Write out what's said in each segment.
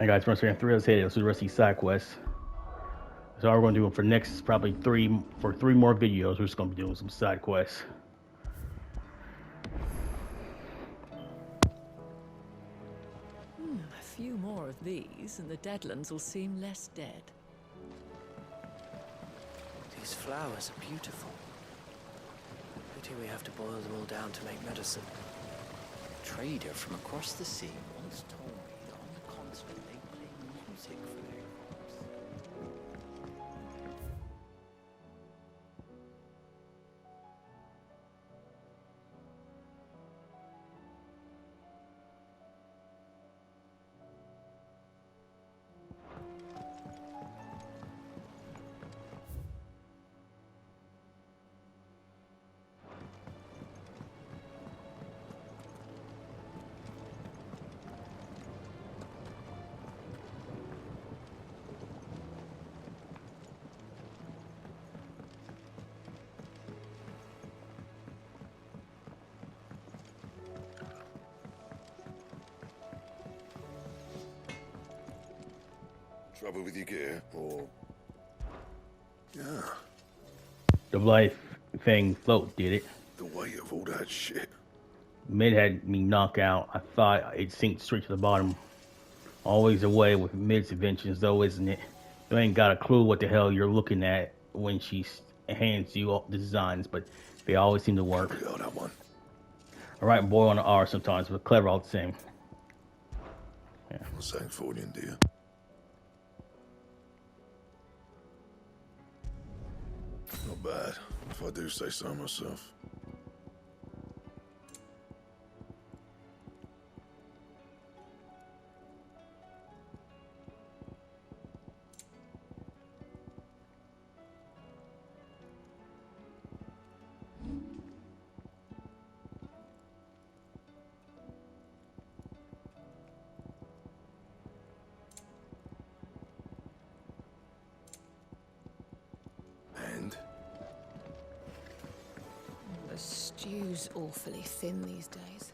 Hey guys, once again, 3 hours ahead. This is the rest of these side quests. So all we're going to do for next probably three more videos. We're just going to be doing some side quests. A few more of these, and the Deadlands will seem less dead. These flowers are beautiful. Pity we have to boil them all down to make medicine. A trader from across the sea once told me that on the continent they play music for their crops. Trouble with your gear, or... Yeah, The life thing float did it. the weight of all that shit. Mid had me knock out. I thought it sinked straight to the bottom. Always away with Mid's inventions, though, isn't it? You ain't got a clue what the hell you're looking at when she hands you all the designs, but they always seem to work. Oh, that one. I write boy on the R sometimes, but clever all the same. Yeah. What's that for you, dear? Not bad, if I do say so myself. And? The stew's awfully thin these days.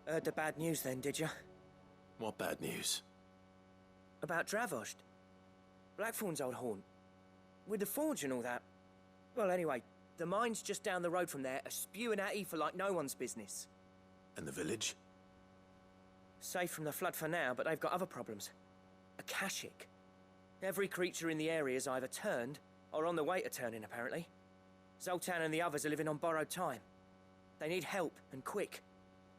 Heard the bad news then, did you? What bad news? About Dravost. Blackthorn's old haunt. With the forge and all that. Well, anyway, the mine's just down the road from there are spewing at Aoife like no one's business. And the village? Safe from the flood for now, but they've got other problems. A Kashik. Every creature in the area's either turned or on the way to turning, apparently. Zoltan and the others are living on borrowed time. They need help, and quick.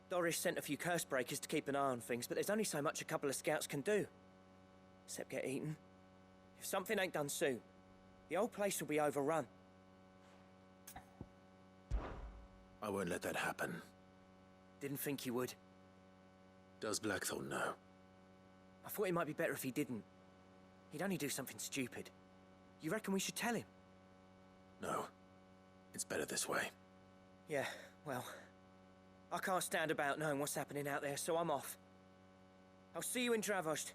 Doris sent a few curse breakers to keep an eye on things, but there's only so much a couple of scouts can do. Except get eaten. If something ain't done soon, the old place will be overrun. I won't let that happen. Didn't think you would. Does Blackthorn know? I thought it might be better if he didn't. He'd only do something stupid. You reckon we should tell him? No. It's better this way. Yeah, well... I can't stand about knowing what's happening out there, so I'm off. I'll see you in Dravost.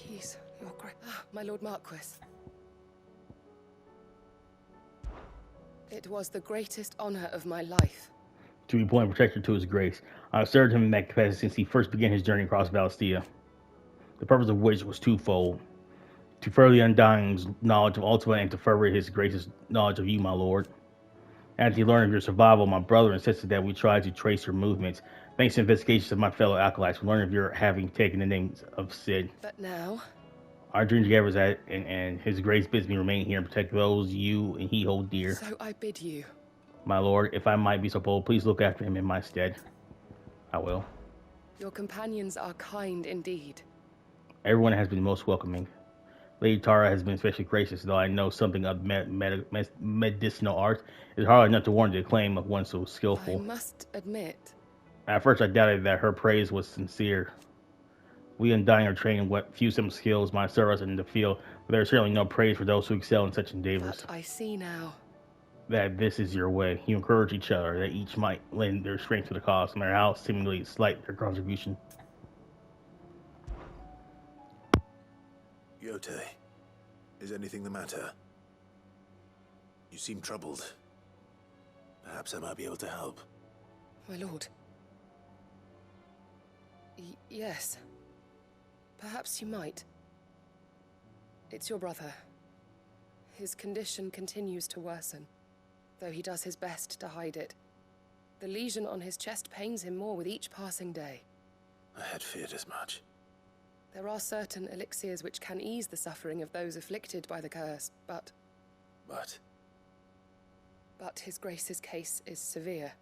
Please, your grace. My Lord Marquis. It was the greatest honor of my life. to be appointed protector to his grace. I have served him in that capacity since he first began his journey across Valisthea, the purpose of which was twofold: to further the Undying's knowledge of Ultima and to further his grace's knowledge of you, my lord. After he learned of your survival, my brother insisted that we try to trace your movements. Thanks to investigations of my fellow acolytes, we learned of your having taken the names of Sid. But now? Our dream together is that, and his grace bids me remain here and protect those you and he hold dear. So I bid you. My lord, if I might be so bold, please look after him in my stead. I will. Your companions are kind indeed. Everyone has been most welcoming. Lady Tara has been especially gracious, though I know something of medicinal art. It's hard enough to warrant the acclaim of one so skillful. I must admit. At first I doubted that her praise was sincere. We Undying are trained in what few simple skills might serve us in the field, but there is certainly no praise for those who excel in such endeavors. But I see now. That this is your way. You encourage each other, that each might lend their strength to the cause, no matter how seemingly slight their contribution. Yote, is anything the matter? You seem troubled. Perhaps I might be able to help. My lord. Yes. Perhaps you might. It's your brother. His condition continues to worsen, though he does his best to hide it. The lesion on his chest pains him more with each passing day. I had feared as much. There are certain elixirs which can ease the suffering of those afflicted by the curse, but his grace's case is severe.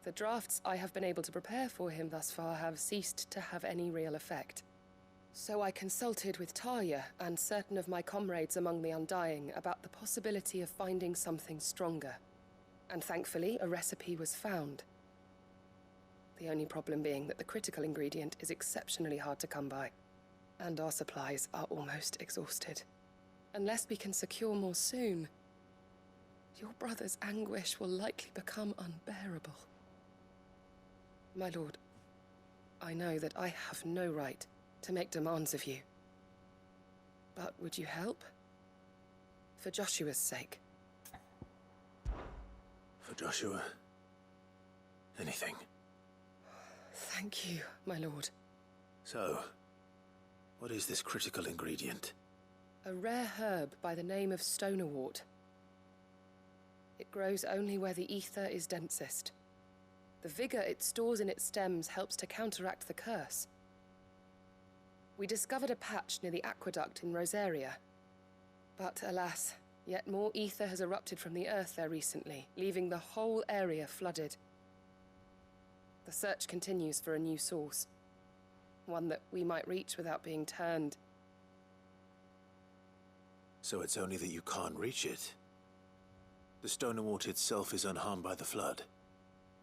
The drafts I have been able to prepare for him thus far have ceased to have any real effect. So I consulted with Tarja and certain of my comrades among the Undying about the possibility of finding something stronger. And thankfully, a recipe was found. The only problem being that the critical ingredient is exceptionally hard to come by, and our supplies are almost exhausted. Unless we can secure more soon, your brother's anguish will likely become unbearable. My lord, I know that I have no right to make demands of you. But would you help? For Joshua's sake. For Joshua? Anything. Thank you, my lord. So, what is this critical ingredient? A rare herb by the name of stonerwort. It grows only where the ether is densest. The vigor it stores in its stems helps to counteract the curse. We discovered a patch near the aqueduct in Rosaria. But alas, yet more ether has erupted from the earth there recently, leaving the whole area flooded. The search continues for a new source. One that we might reach without being turned. So it's only that you can't reach it? The stonerwort itself is unharmed by the flood?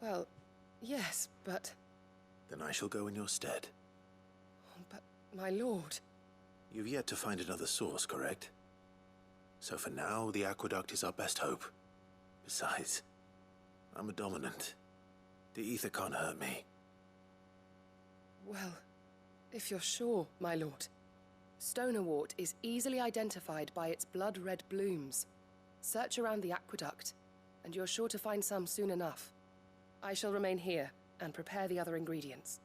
Well, yes, but... Then I shall go in your stead. But, my lord... You've yet to find another source, correct? So for now, the aqueduct is our best hope. Besides, I'm a dominant. The ether can't hurt me. Well, if you're sure, my lord. Stonerwort is easily identified by its blood-red blooms. Search around the aqueduct, and you're sure to find some soon enough. I shall remain here and prepare the other ingredients.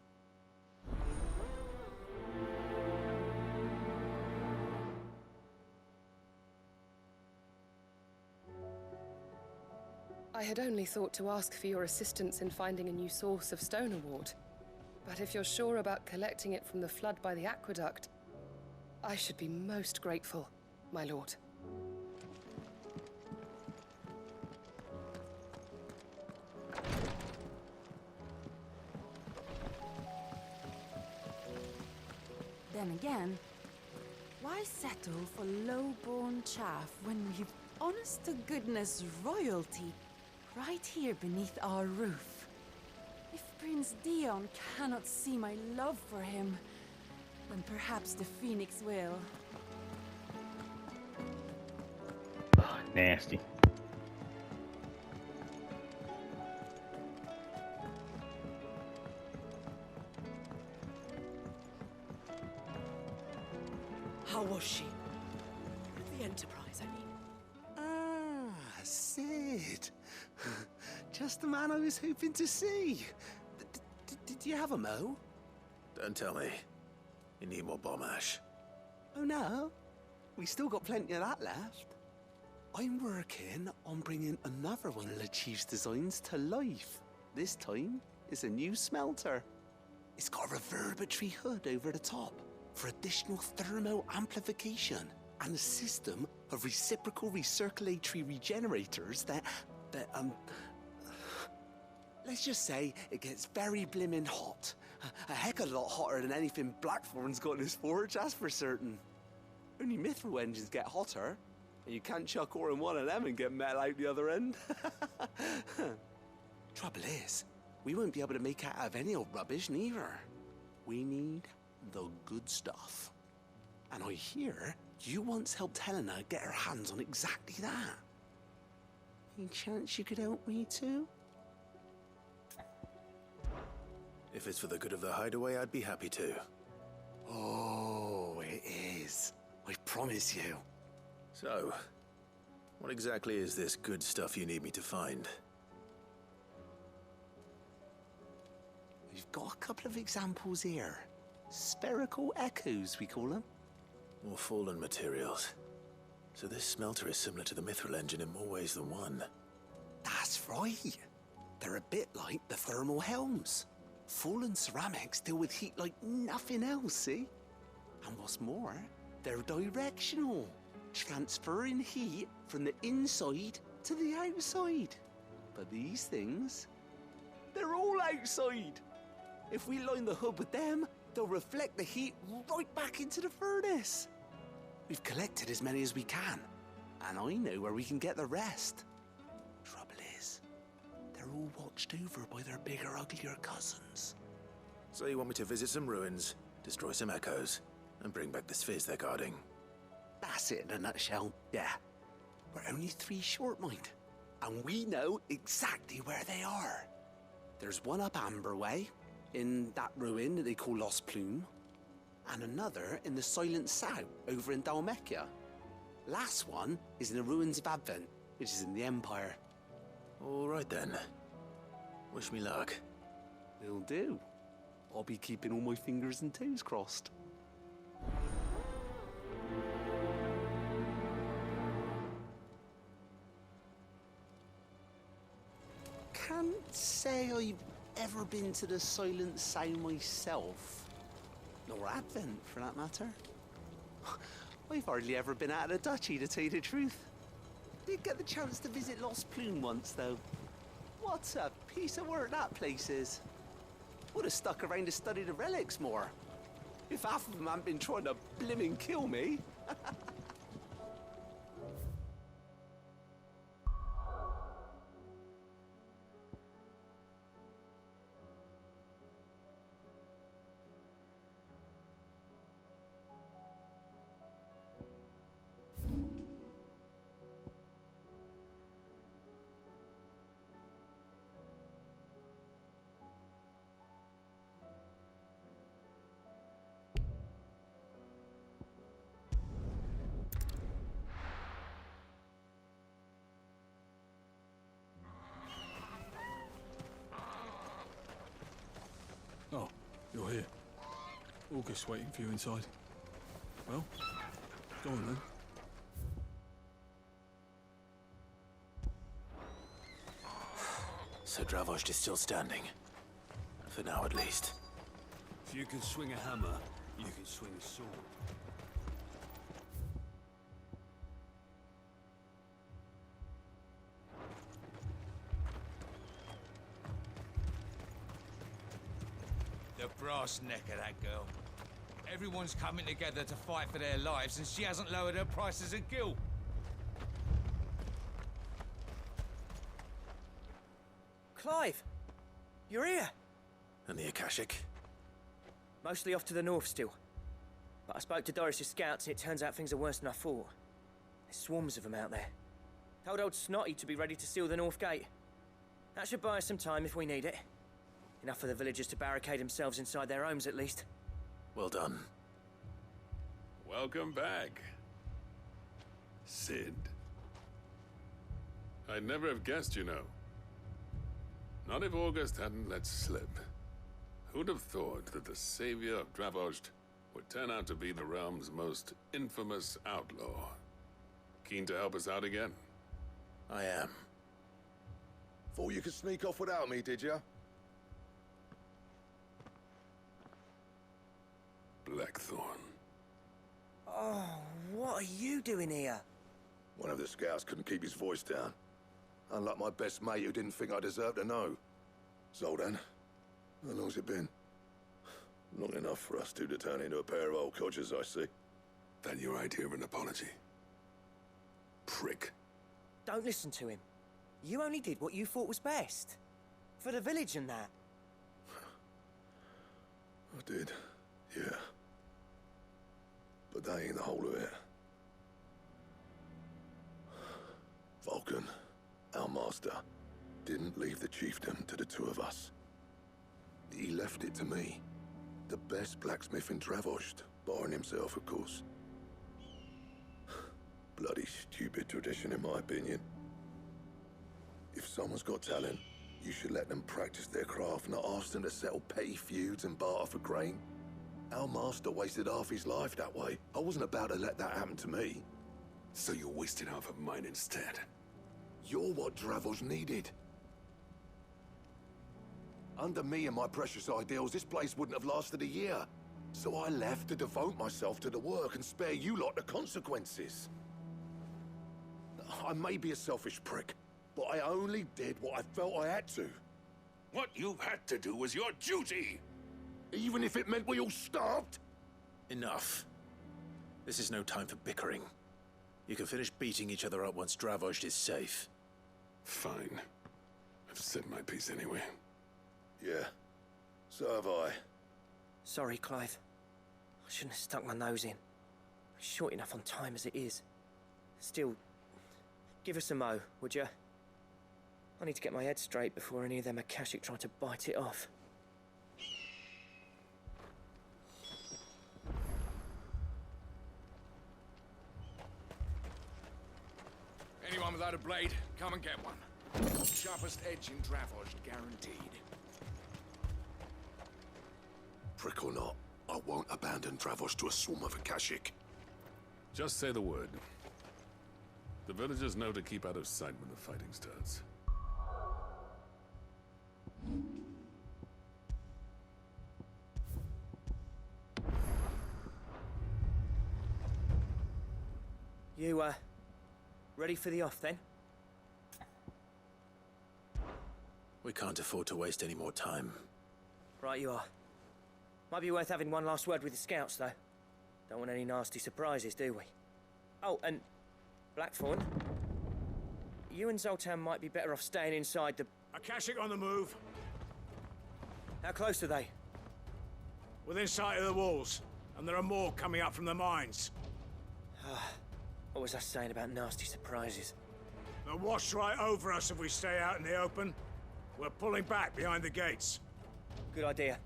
I had only thought to ask for your assistance in finding a new source of stonerwort. But if you're sure about collecting it from the flood by the aqueduct, I should be most grateful, my lord. Then again, why settle for low-born chaff when we've honest-to-goodness royalty right here beneath our roof? If Prince Dion cannot see my love for him, then perhaps the Phoenix will. Oh, nasty. How was she? The Enterprise, I mean. Ah, Sid. Just the man I was hoping to see. Did you have a mo? Don't tell me. You need more bomb ash. Oh no, we still got plenty of that left. I'm working on bringing another one of the Chief's designs to life. This time, it's a new smelter. It's got a reverberatory hood over the top for additional thermo amplification and a system of reciprocal recirculatory regenerators that let's just say it gets very blimmin' hot. A heck of a lot hotter than anything Blackthorn's got in his forge, that's for certain. Only mithril engines get hotter, and you can't chuck ore in one of them and get metal out the other end. Trouble is, we won't be able to make out of any old rubbish neither. We need the good stuff. And I hear you once helped Helena get her hands on exactly that. Any chance you could help me too? If it's for the good of the hideaway, I'd be happy to. Oh, it is. I promise you. So, what exactly is this good stuff you need me to find? We've got a couple of examples here. Spherical echoes, we call them. More fallen materials. So this smelter is similar to the mithril engine in more ways than one. That's right. They're a bit like the thermal helms. Fallen ceramics deal with heat like nothing else, see? And what's more, they're directional, transferring heat from the inside to the outside. But these things, they're all outside. If we line the hood with them, they'll reflect the heat right back into the furnace. We've collected as many as we can, and I know where we can get the rest. Trouble is, they're all watched over by their bigger, uglier cousins. So you want me to visit some ruins, destroy some echoes, and bring back the spheres they're guarding? That's it in a nutshell, yeah. We're only 3 short, mind, and we know exactly where they are. There's one up Amber Way, in that ruin that they call Lost Plume, and another in the Silent South, over in Dalmekia. Last one is in the ruins of Advent, which is in the Empire. All right then. Wish me luck. Will do. I'll be keeping all my fingers and toes crossed. Can't say I've ever been to the Silent Sound myself. Nor Advent, for that matter. I've hardly ever been out of the duchy, to tell you the truth. Did get the chance to visit Lost Plume once, though. What a piece of work that place is. Would have stuck around to study the relics more. If half of them hadn't been trying to blimmin' kill me. Oh, you're here. August waiting for you inside. Well, go on then. So Dravost is still standing. For now, at least. If you can swing a hammer, you can swing a sword. The brass neck of that girl. Everyone's coming together to fight for their lives, and she hasn't lowered her prices of guilt. Clive! You're here! And the Akashic? Mostly off to the north still. But I spoke to Doris's scouts, and it turns out things are worse than I thought. There's swarms of them out there. Told old Snotty to be ready to seal the north gate. That should buy us some time if we need it. Enough for the villagers to barricade themselves inside their homes, at least. Well done. Welcome back, Sid. I'd never have guessed, you know. Not if August hadn't let slip. Who'd have thought that the savior of Dravost would turn out to be the realm's most infamous outlaw? Keen to help us out again? I am. Thought you could sneak off without me, did you? Blackthorn. Oh, what are you doing here? One of the scouts couldn't keep his voice down. Unlike my best mate who didn't think I deserved to know. Zoltan, how long's it been? Long enough for us two to turn into a pair of old codgers, I see. That your idea of an apology? Prick. Don't listen to him. You only did what you thought was best. For the village and that. I did, yeah. But that ain't the whole of it. Vulcan, our master, didn't leave the chiefdom to the two of us. He left it to me. The best blacksmith in Dravost, barring himself, of course. Bloody stupid tradition, in my opinion. If someone's got talent, you should let them practice their craft, not ask them to settle petty feuds and barter for grain. Our master wasted half his life that way. I wasn't about to let that happen to me. So you wasted half of mine instead? You're what Dravost needed. Under me and my precious ideals, this place wouldn't have lasted a year. So I left to devote myself to the work and spare you lot the consequences. I may be a selfish prick, but I only did what I felt I had to. What you had to do was your duty! Even if it meant we all starved? Enough. This is no time for bickering. You can finish beating each other up once Dravost is safe. Fine. I've said my piece anyway. Yeah, so have I. Sorry, Clive. I shouldn't have stuck my nose in. Short enough on time as it is. Still, give us a mo, would you? I need to get my head straight before any of them Akashic try to bite it off. Anyone without a blade, come and get one. Sharpest edge in Dravost, guaranteed. Prick or not, I won't abandon Dravost to a swarm of Akashic. Just say the word. The villagers know to keep out of sight when the fighting starts. You, ready for the off, then? We can't afford to waste any more time. Right you are. Might be worth having one last word with the scouts, though. Don't want any nasty surprises, do we? Oh, and Blackthorn, you and Zoltan might be better off staying inside the... Akashic on the move. How close are they? Within sight of the walls, and there are more coming up from the mines. What was I saying about nasty surprises? They'll wash right over us if we stay out in the open. We're pulling back behind the gates. Good idea.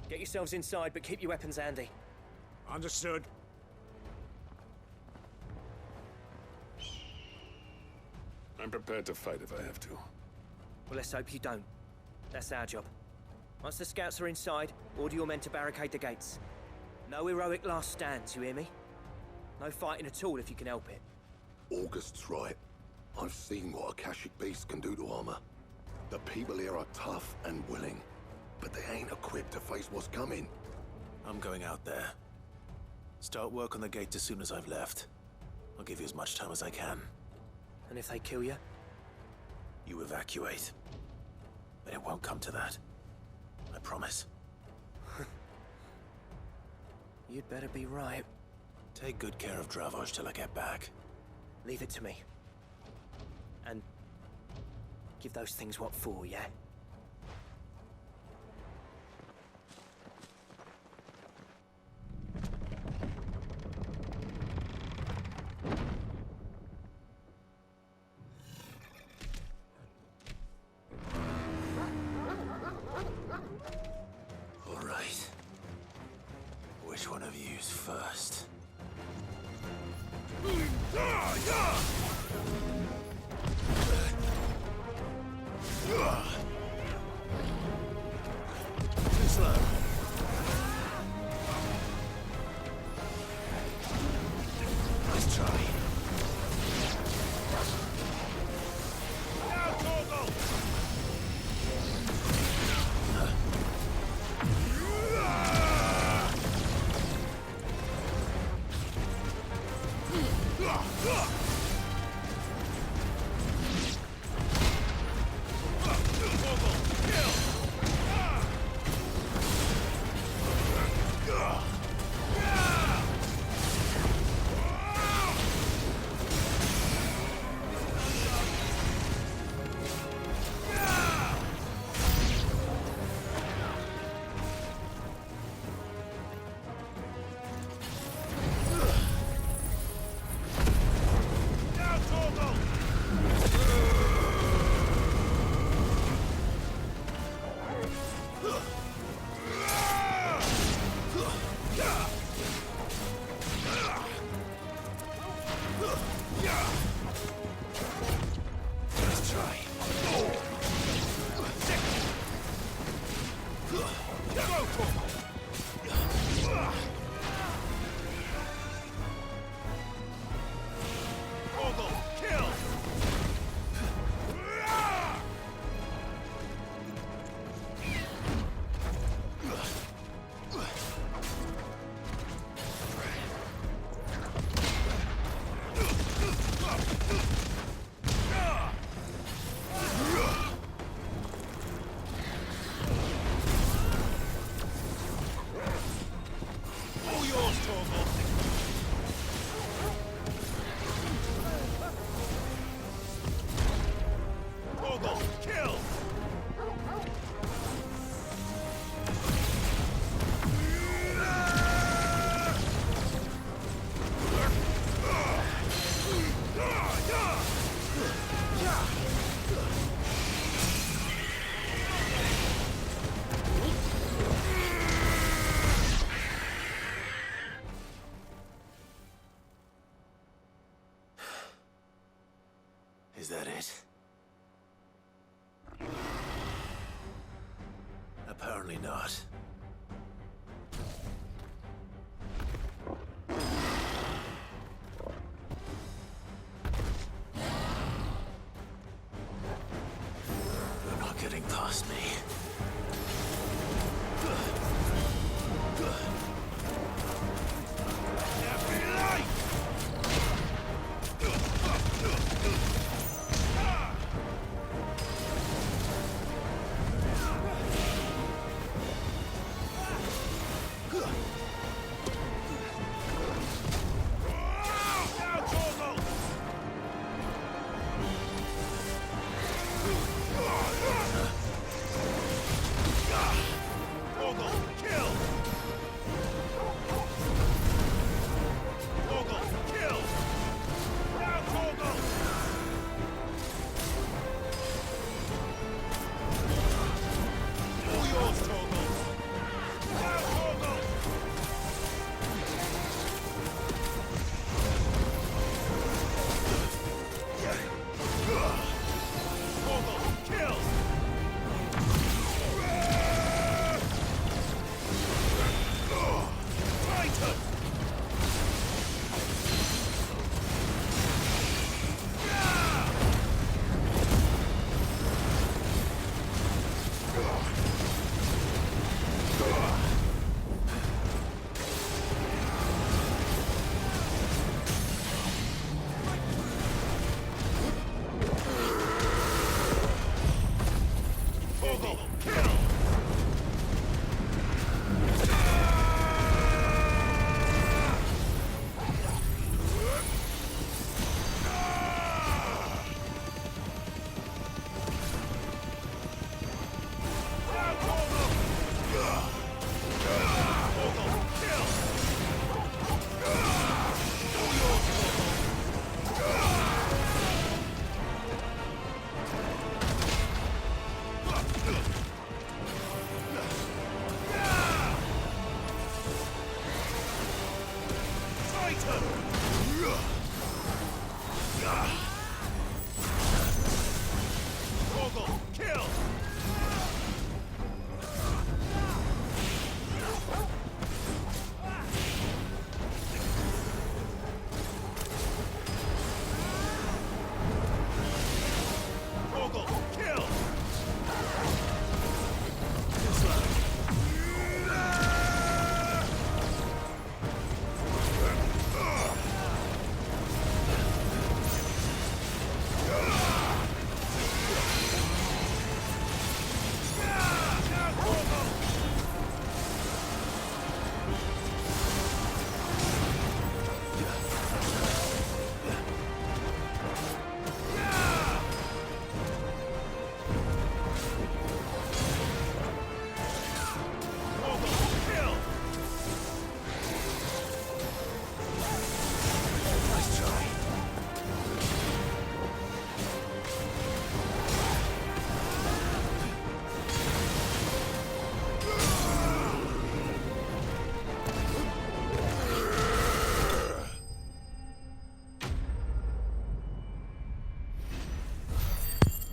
Get yourselves inside, but keep your weapons handy. Understood. I'm prepared to fight if I have to. Well, let's hope you don't. That's our job. Once the scouts are inside, order your men to barricade the gates. No heroic last stands, you hear me? No fighting at all if you can help it. August's right. I've seen what Akashic beasts can do to armor. The people here are tough and willing, but they ain't equipped to face what's coming. I'm going out there. Start work on the gate as soon as I've left. I'll give you as much time as I can. And if they kill you? You evacuate. But it won't come to that. I promise. You'd better be right. Take good care of Dravost till I get back. Leave it to me. And give those things what for, yeah? All right. Which one of you's first? Apparently not. You're not getting past me.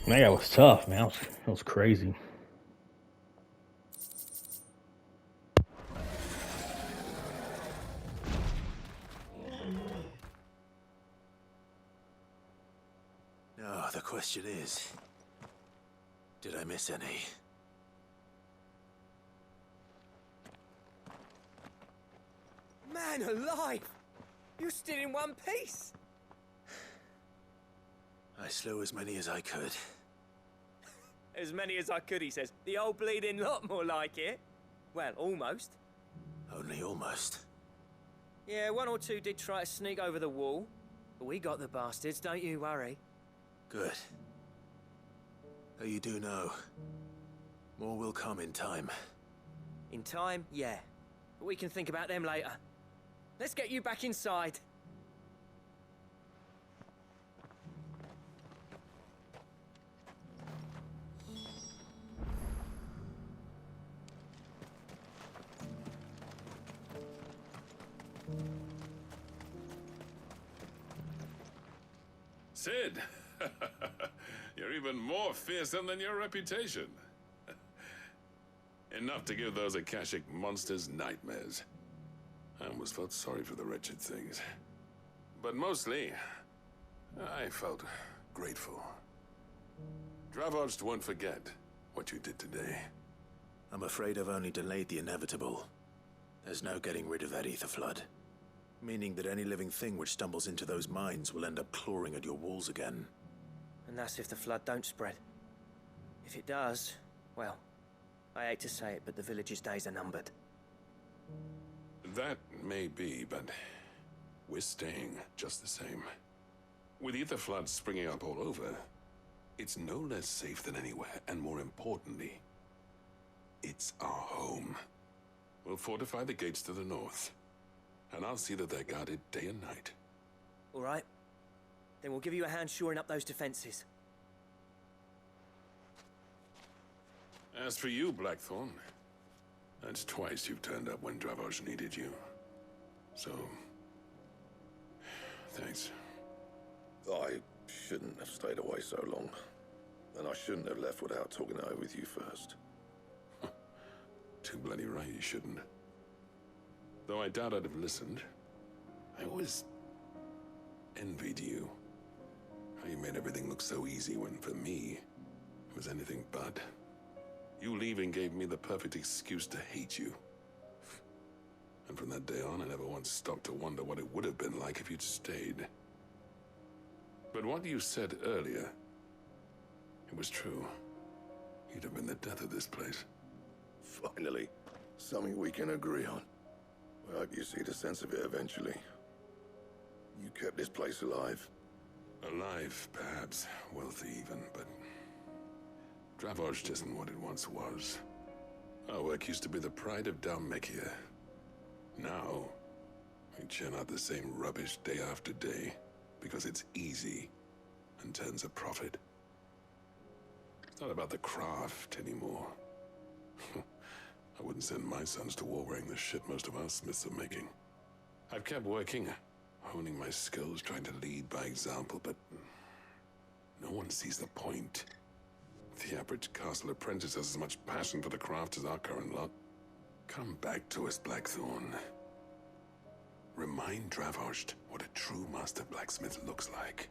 Man, that was tough, man. That was crazy. Now, the question is, did I miss any? Man alive! You're still in one piece! I slew as many as I could. As many as I could, he says. The old bleeding lot, more like it. Well, almost. Only almost. Yeah, one or two did try to sneak over the wall. But we got the bastards, don't you worry. Good. Though you do know, more will come in time. In time, yeah. But we can think about them later. Let's get you back inside. Sid! You're even more fearsome than your reputation. Enough to give those Akashic monsters nightmares. I almost felt sorry for the wretched things. But mostly, I felt grateful. Dravoged won't forget what you did today. I'm afraid I've only delayed the inevitable. There's no getting rid of that ether flood. Meaning that any living thing which stumbles into those mines will end up clawing at your walls again. And that's if the flood don't spread. If it does, well, I hate to say it, but the village's days are numbered. That may be, but we're staying just the same. With ether floods springing up all over, it's no less safe than anywhere, and more importantly, it's our home. We'll fortify the gates to the north, and I'll see that they're guarded day and night. All right. Then we'll give you a hand shoring up those defenses. As for you, Blackthorn, that's twice you've turned up when Dravoj needed you. So, thanks. I shouldn't have stayed away so long. And I shouldn't have left without talking it over with you first. Too bloody right you shouldn't. Though I doubt I'd have listened. I always envied you. How you made everything look so easy when, for me, it was anything but. You leaving gave me the perfect excuse to hate you. And from that day on, I never once stopped to wonder what it would have been like if you'd stayed. But what you said earlier, it was true. You'd have been the death of this place. Finally, something we can agree on. I hope you see the sense of it eventually. You kept this place alive. Alive, perhaps. Wealthy even, but Dravoj isn't what it once was. Our work used to be the pride of Dalmekia. Now, we churn out the same rubbish day after day because it's easy and turns a profit. It's not about the craft anymore. I wouldn't send my sons to war wearing the shit most of our smiths are making. I've kept working, honing my skills, trying to lead by example, but no one sees the point. The average castle apprentice has as much passion for the craft as our current lot. Come back to us, Blackthorn. Remind Dravoj what a true master blacksmith looks like.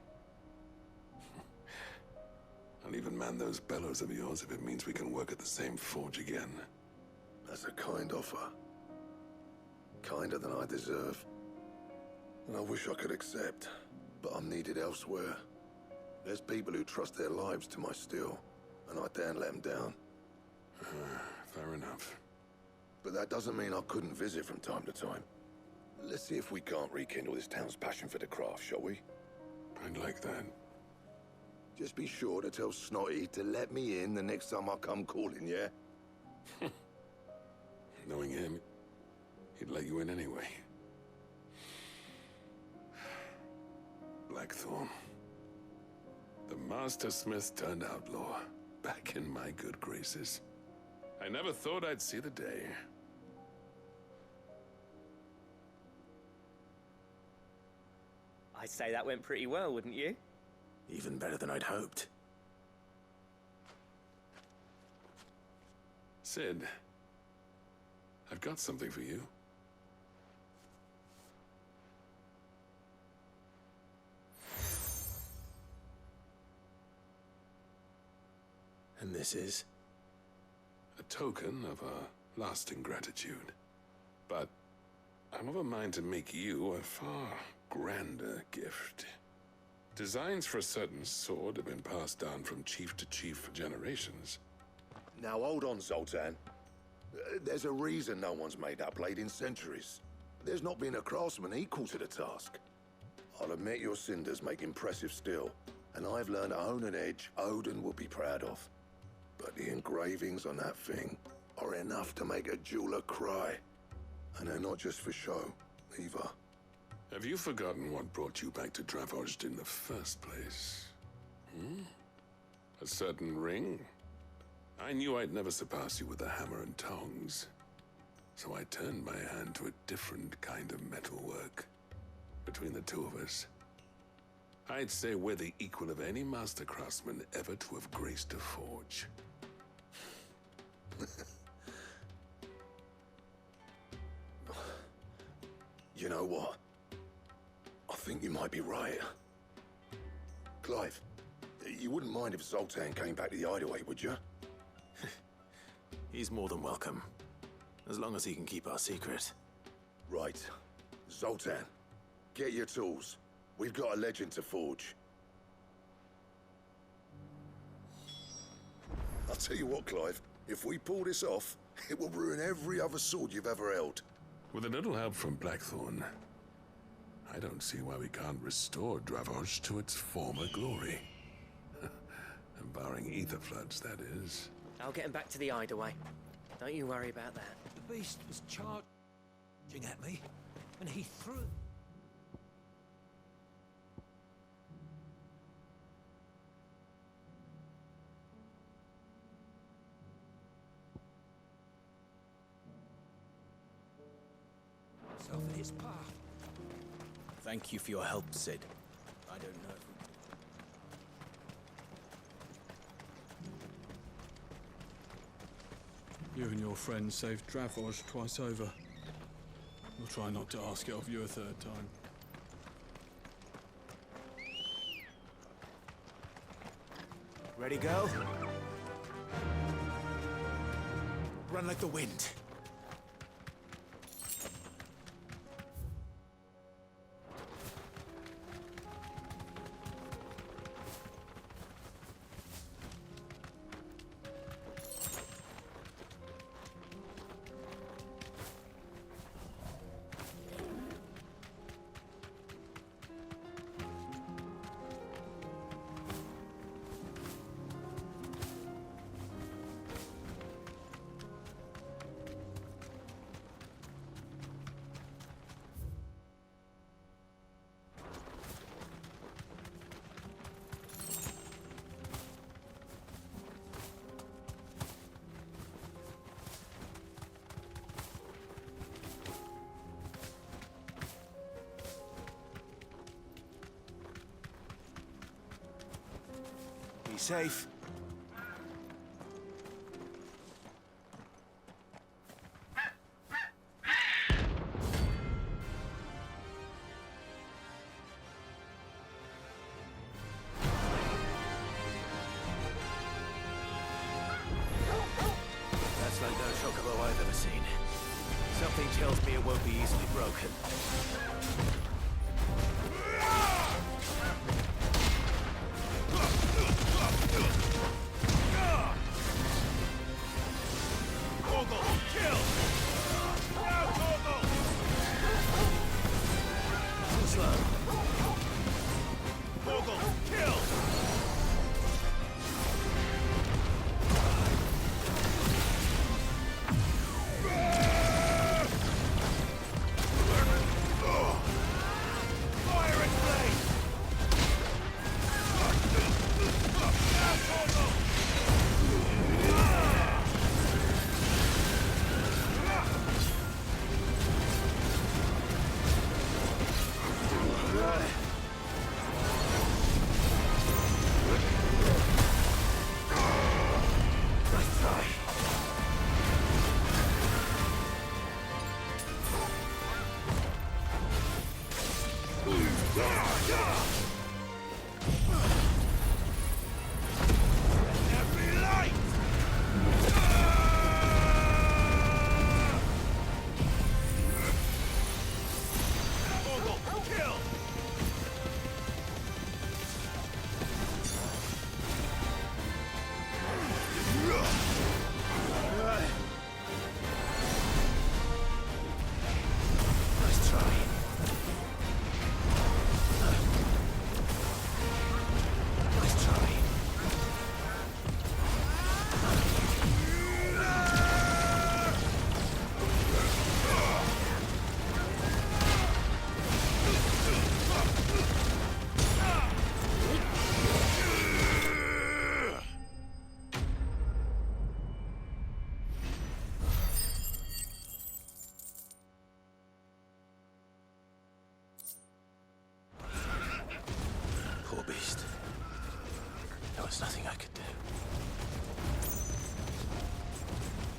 I'll even man those bellows of yours if it means we can work at the same forge again. That's a kind offer. Kinder than I deserve. And I wish I could accept, but I'm needed elsewhere. There's people who trust their lives to my steel, and I daren't let them down. Fair enough. But that doesn't mean I couldn't visit from time to time. Let's see if we can't rekindle this town's passion for the craft, shall we? I'd like that. Just be sure to tell Snotty to let me in the next time I come calling, yeah? Knowing him, he'd let you in anyway. Blackthorn. The Master Smith turned outlaw, back in my good graces. I never thought I'd see the day. I'd say that went pretty well, wouldn't you? Even better than I'd hoped. Sid, I've got something for you. And this is? A token of a lasting gratitude. But I'm of a mind to make you a far grander gift. Designs for a certain sword have been passed down from chief to chief for generations. Now hold on, Zoltan. There's a reason no one's made that blade in centuries. There's not been a craftsman equal to the task. I'll admit your cinders make impressive steel, and I've learned to hone an edge Odin will be proud of. But the engravings on that thing are enough to make a jeweler cry. And they're not just for show, either. Have you forgotten what brought you back to Dravoj in the first place? A certain ring? I knew I'd never surpass you with the hammer and tongs. So I turned my hand to a different kind of metalwork. Between the two of us, I'd say we're the equal of any master craftsman ever to have graced a forge. You know what? I think you might be right. Clive, you wouldn't mind if Zoltan came back to the hideaway, would you? He's more than welcome. As long as he can keep our secret. Right. Zoltan, get your tools. We've got a legend to forge. I'll tell you what, Clive. If we pull this off, it will ruin every other sword you've ever held. With a little help from Blackthorn, I don't see why we can't restore Dravoj to its former glory. Barring ether floods, that is. I'll get him back to the hideaway. Don't you worry about that. The beast was charging at me, and he threw... in his path. Thank you for your help, Sid. I don't know if You and your friend saved Dravoj twice over. We'll try not to ask it of you a third time. Ready, go? Run like the wind. Be safe. That's like no chocobo I've ever seen. Something tells me it won't be easily broken.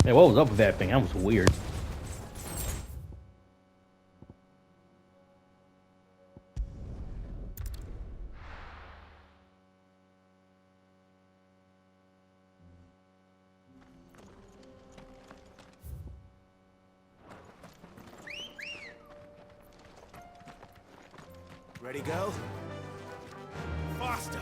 Hey, what was up with that thing? That was weird. Ready, girl? Faster!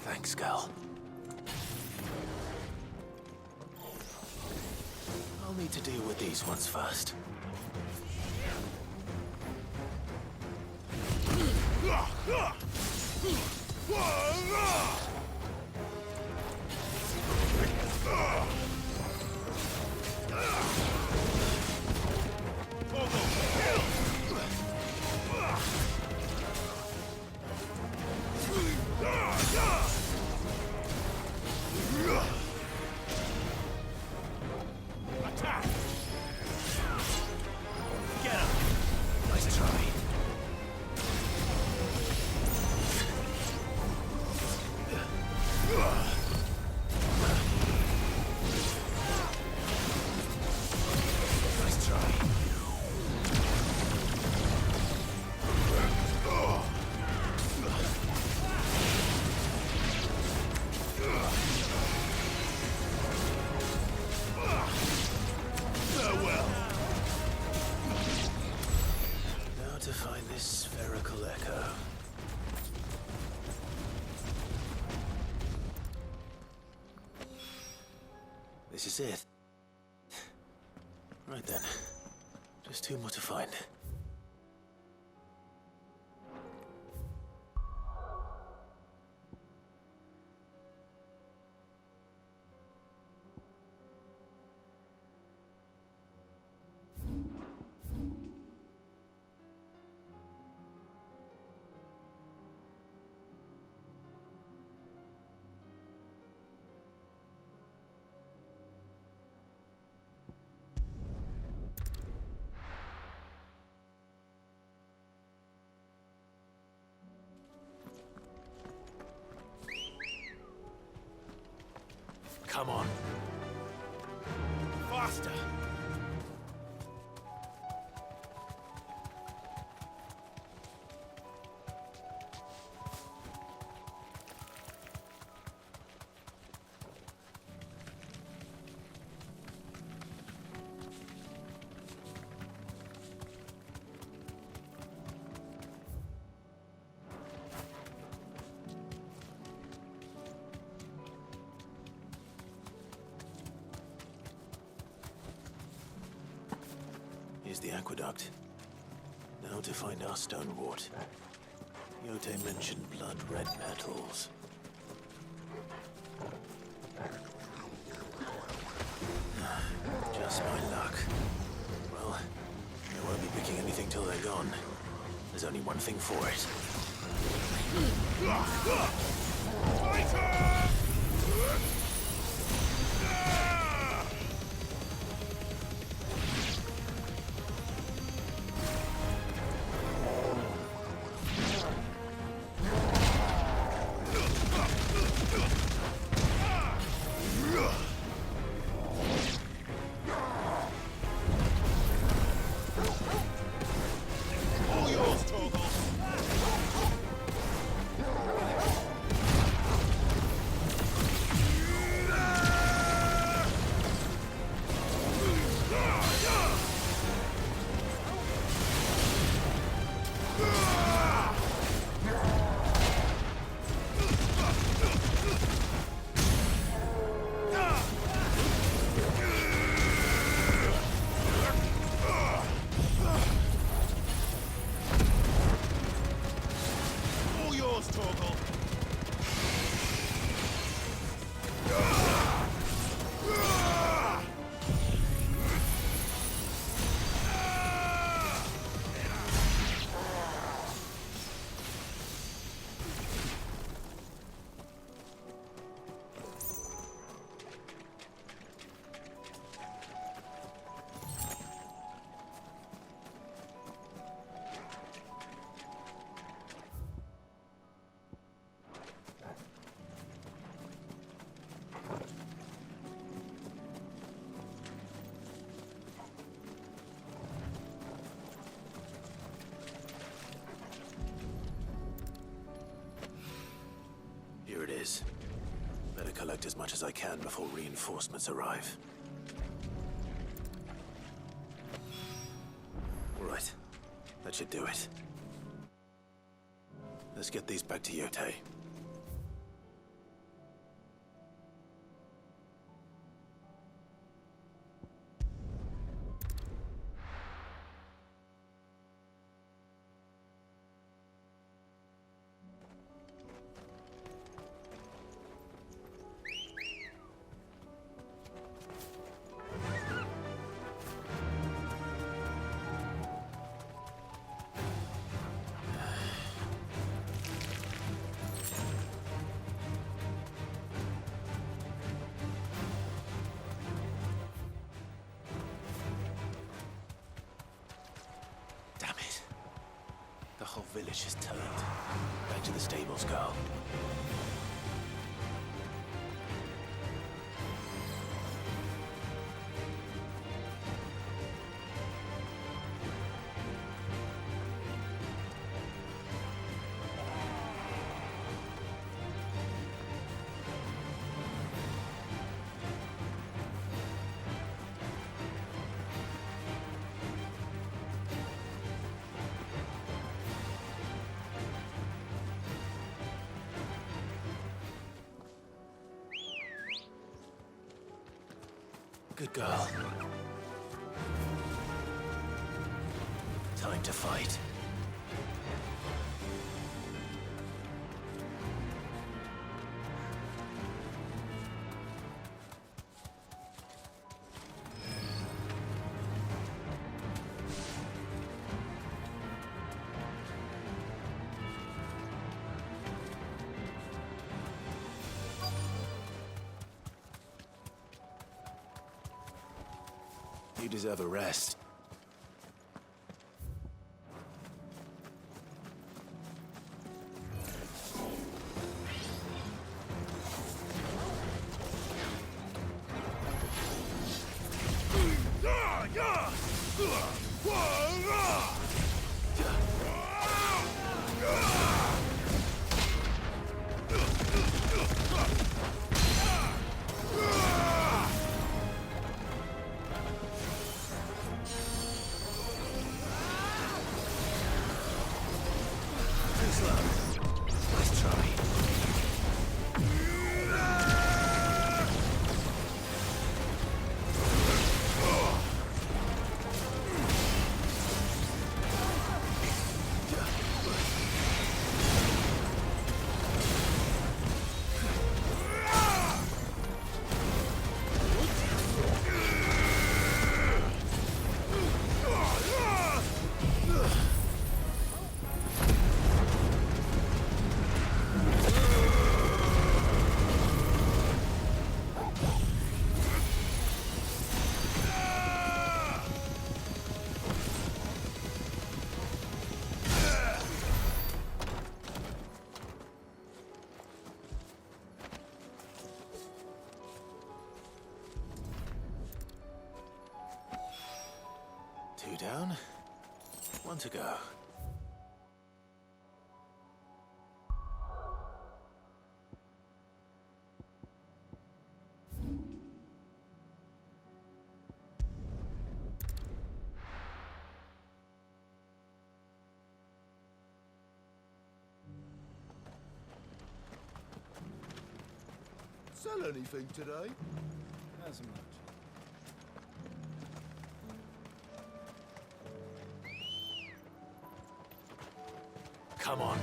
Thanks, girl. I'll need to deal with these ones first. Attack! Get him! Nice try. Nice try. Farewell. Now to find this spherical echo. This is it. Right then. Just two more to find. Come on. Faster! Here's the aqueduct. Now to find our stone wart. Yote mentioned blood-red petals. Just my luck. Well, I won't be picking anything till they're gone. There's only one thing for it. treasures. Better collect as much as I can before reinforcements arrive. All right. That should do it. Let's get these back to Yote. The whole village has turned. Back to the stables, girl. Good girl. Time to fight. You deserve a rest. Nice try. Two down, one to go. Sell anything today? Hasn't much. Come on.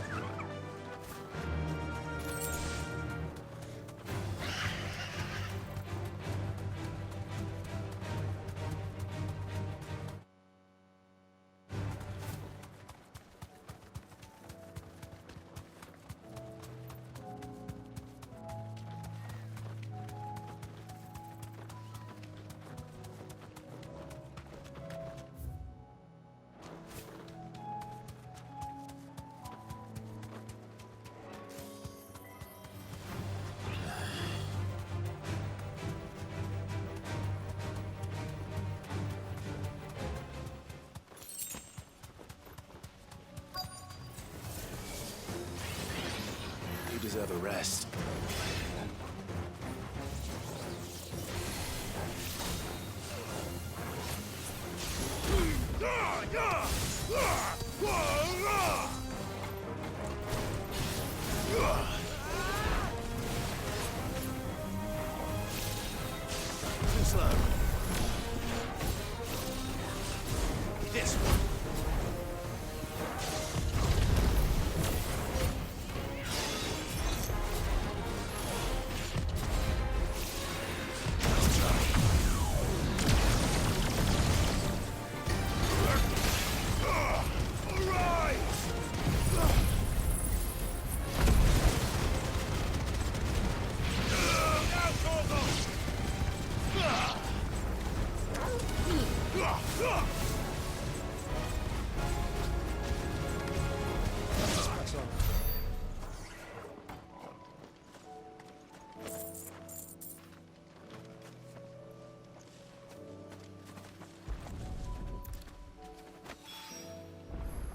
You deserve a rest. Too slow. This one.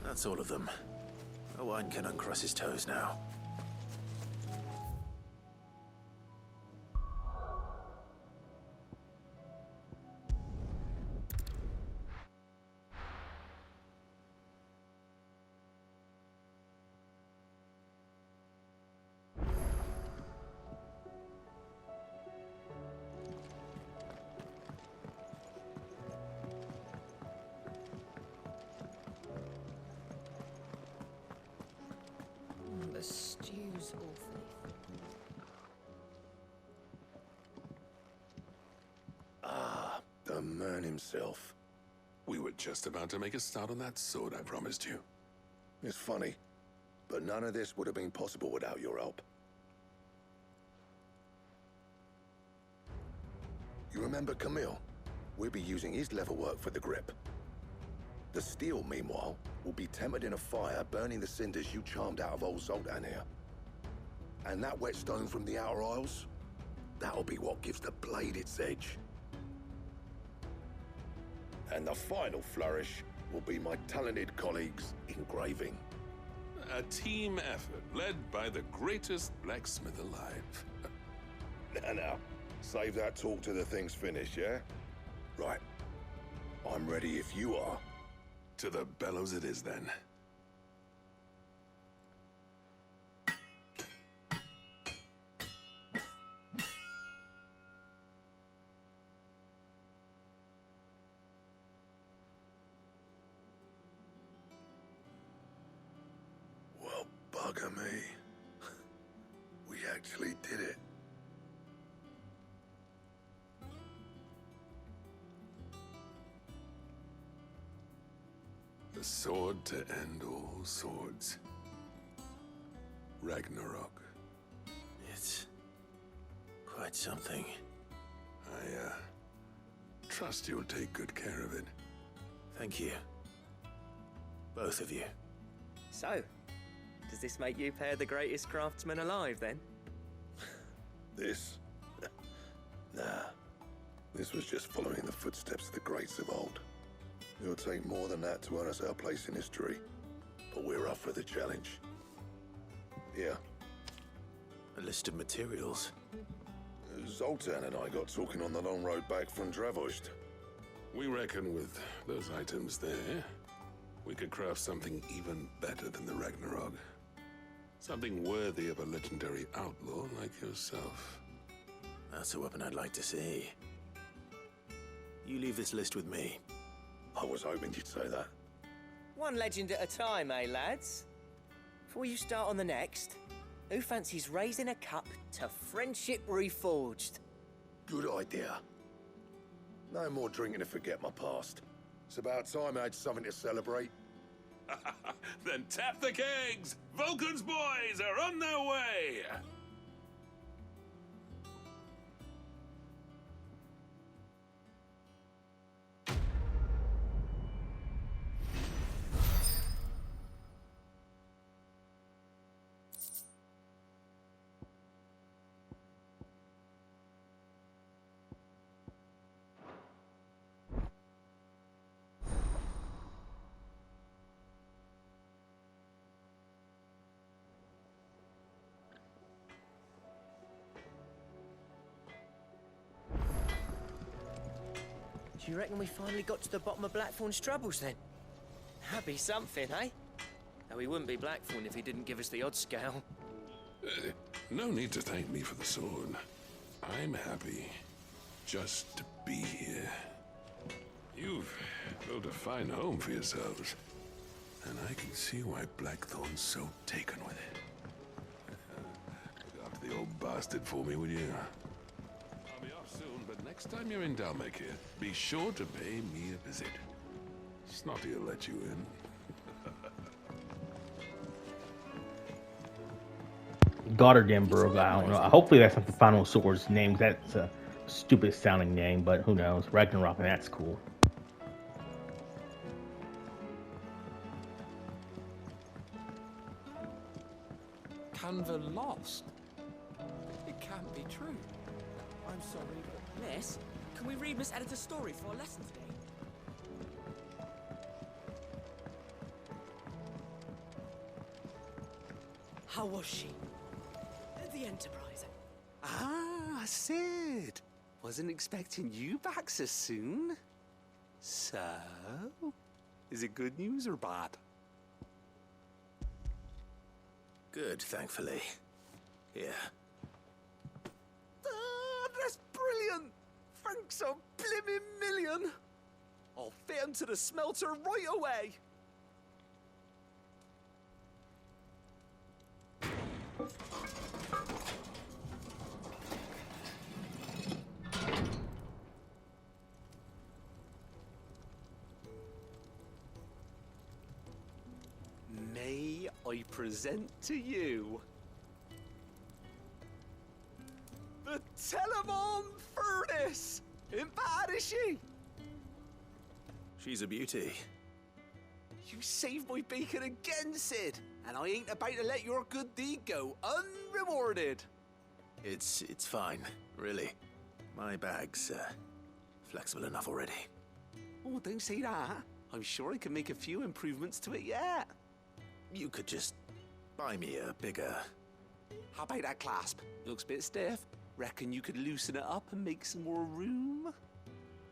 That's all of them. Owain can uncross his toes now. The stew's awfully. Ah, the man himself. We were just about to make a start on that sword I promised you. It's funny, but none of this would have been possible without your help. You remember Camille? We'll be using his leatherwork for the grip. The steel, meanwhile, will be tempered in a fire, burning the cinders you charmed out of old Zoltan here. And that whetstone from the Outer Isles, that'll be what gives the blade its edge. And the final flourish will be my talented colleagues' engraving. A team effort led by the greatest blacksmith alive. Now, save that talk till the thing's finished, yeah? Right. I'm ready if you are. To the bellows it is, then. Well, bugger me. We actually did it. The sword to end all swords. Ragnarok. It's quite something. I, trust you'll take good care of it. Thank you. Both of you. So, does this make you pair the greatest craftsman alive, then? This? Nah. This was just following the footsteps of the greats of old. It'll take more than that to earn us our place in history. But we're up for the challenge. Yeah. A list of materials. Zoltan and I got talking on the long road back from Dravost. We reckon with those items there, we could craft something even better than the Ragnarok. Something worthy of a legendary outlaw like yourself. That's a weapon I'd like to see. You leave this list with me. I was hoping you'd say that. One legend at a time, eh, lads? Before you start on the next, who fancies raising a cup to friendship reforged? Good idea. No more drinking to forget my past. It's about time I had something to celebrate. Then tap the kegs! Vulcan's boys are on their way! Do you reckon we finally got to the bottom of Blackthorn's troubles then? That'd be something, eh? Now, he wouldn't be Blackthorn if he didn't give us the odd scale. No need to thank me for the sword. I'm happy just to be here. You've built a fine home for yourselves, and I can see why Blackthorn's so taken with it. Look after the old bastard for me, will you? I'll be off soon, but next time you're in Dhalmekia, be sure to pay me a visit. Snotty will let you in. Gotterdamburg, I don't know. Hopefully that's not the final sword's name. That's a stupid sounding name, but who knows? Ragnarok, and that's cool. Canva lost? It can't be true. I'm sorry, but... Miss, can we read Miss Editor's story for a lesson today? How was she? The Enterprise. Ah, Sid. Wasn't expecting you back so soon. So, is it good news or bad? Good, thankfully. Here. Ah, that's brilliant! Thanks a blimmin' million! I'll fit 'em to the smelter right away! May I present to you the Telemon Furnace! Ain't bad, is she? She's a beauty. You saved my bacon again, Sid, and I ain't about to let your good deed go unrewarded. It's fine, really. My bag's flexible enough already. Oh, don't say that. I'm sure I can make a few improvements to it yet. You could just buy me a bigger... How about that clasp? Looks a bit stiff. Reckon you could loosen it up and make some more room?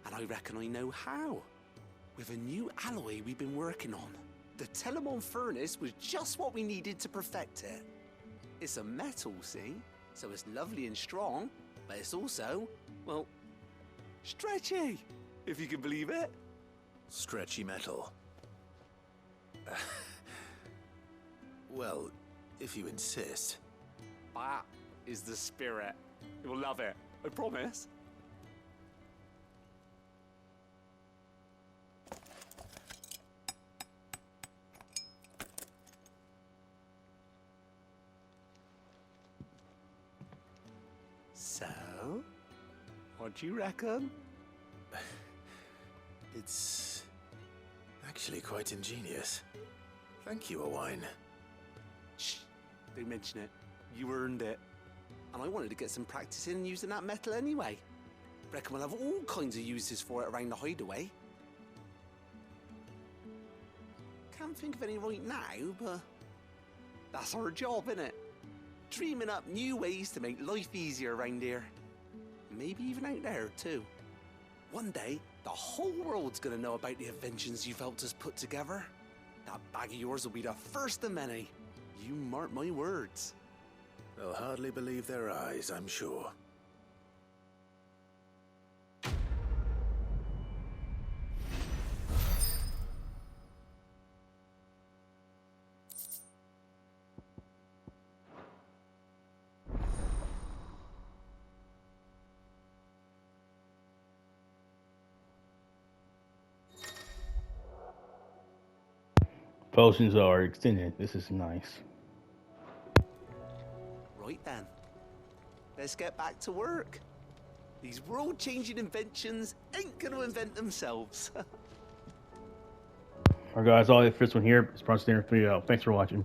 And I reckon I know how. With a new alloy we've been working on. The Telemon Furnace was just what we needed to perfect it. It's a metal, see? So it's lovely and strong, but it's also, well, stretchy, if you can believe it. Stretchy metal. Well, if you insist. That is the spirit. You'll love it, I promise. So, what do you reckon? It's actually quite ingenious. Thank you, Owain. Shh, don't mention it. You earned it. And I wanted to get some practice in using that metal anyway. Reckon we'll have all kinds of uses for it around the hideaway. Can't think of any right now, but that's our job, innit? Dreaming up new ways to make life easier around here. Maybe even out there, too. One day, the whole world's gonna know about the inventions you've helped us put together. That bag of yours will be the first of many. You mark my words. They'll hardly believe their eyes, I'm sure. Potions are extended. This is nice. Right then. Let's get back to work. These world-changing inventions ain't gonna invent themselves. Alright guys, all the first one here. It's Bronze Standard 3 out. Thanks for watching.